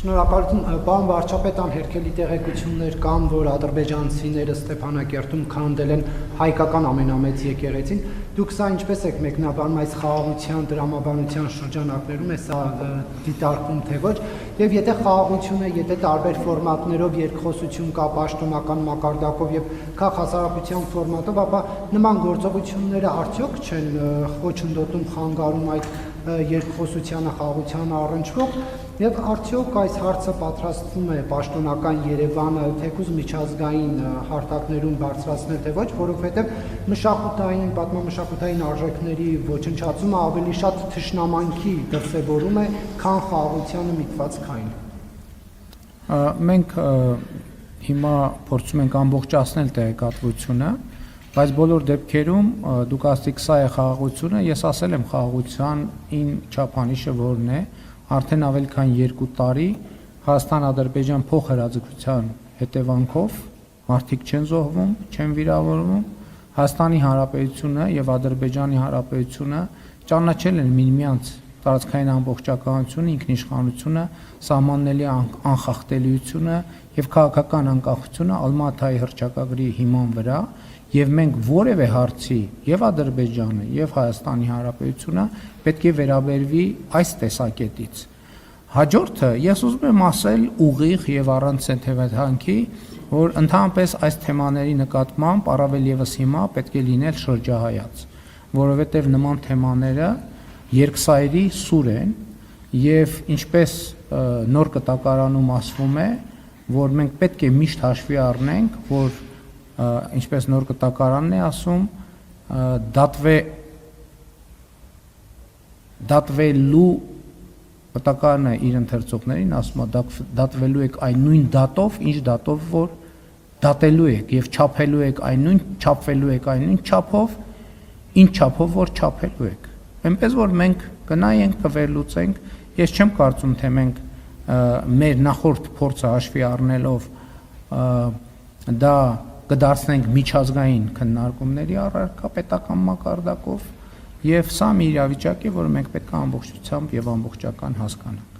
Շնորհակալություն, պարոն վարչապետ, անհերքելի տեղեկություններ կան, որ ադրբեջանցիները Ստեփանակերտում քանդել են հայկական ամենամեծ եկեղեցին։ Դուք սա ինչպես եք մեկնաբանում այս խաղաղության դրամաբանության շրջանակներում է սա դիտարկում թե ոչ, եւ եթե խաղաղությունը, եթե տարբեր ֆորմատներով երկխոսություն կա պաշտոնական մակարդակով եւ քաղաքասարակության ֆորմատով, ապա նման գործողությունները արդյոք չեն խոչընդոտում, խանգարում այդ երկխոսությանը, խաղաղությանը առնչվող, եւ արդյոք այս հարցը պատրաստվում է պաշտոնական Երևանը թեկուզ միջազգային հարթակներում բարձրացնել թե ոչ, որովհետեւ մշակութային, պատմամշակութային արժեքների ոչնչացումը ավելի շատ թշնամանքի դրսևորում է, քան խաղաղությանը միտված քայլ։ Մենք հիմա փորձում ենք ամբողջացնել տեղեկատվությունը, բայց բոլոր դեպքերում դուք ասացիք սա է խաղաղությունը, ես ասել եմ խաղաղության ին չափանիշը որն է, արդեն ավելի քան 2 տարի Հայաստան-Ադրբեջան փոխհրաձգության հետևանքով մարդիկ չեն զոհվում, չեն վիրավորվում, Հայաստանի Հանրապետությունը եւ Ադրբեջանի Հանրապետությունը ճանաչել են միմյանց տարածքային ամբողջականությունը, ինքնիշխանությունը, սահմանների անխախտելիությունը եւ քաղաքական անկախությունը Ալմատայի հռչակագրի հիման վրա, եւ մենք որևէ հարցի եւ Ադրբեջանը եւ Հայաստանի Հանրապետությունը պետք է վերաբերվի այս տեսակետից։ Հաջորդը ես ուզում եմ ասել ուղիղ եւ առանց սենթևեթանքի, որ ընդհանրապես այս թեմաների նկատմամբ առավել եւս հիմա պետք է լինել շրջահայաց, որովհետեւ նման թեմաները երկսայրի սուր են եւ ինչպես նոր կտակարանում ասվում է, որ մենք պետք է միշտ հաշվի առնենք, որ ինչպես նոր կտակարանն է ասում, դատվելու կտակարանը իր ընթերցողներին ասում է դատվելու եք այն նույն դատով, ինչ դատով որ դատելու եք եւ չափելու եք այն նույն, չափվելու եք այն նույն չափով, ինչ չափով որ չափելու եք։ Այնպես որ մենք կնայենք, կվերլուծենք, ես չեմ կարծում, թե մենք մեր նախորդ փորձը հաշվի առնելով դա կդարձնենք միջազգային քննարկումների առարկա պետական մակարդակով եւ սա մի իրավիճակ է, որը մենք պետք է ամբողջությամբ եւ ամբողջական հասկանանք։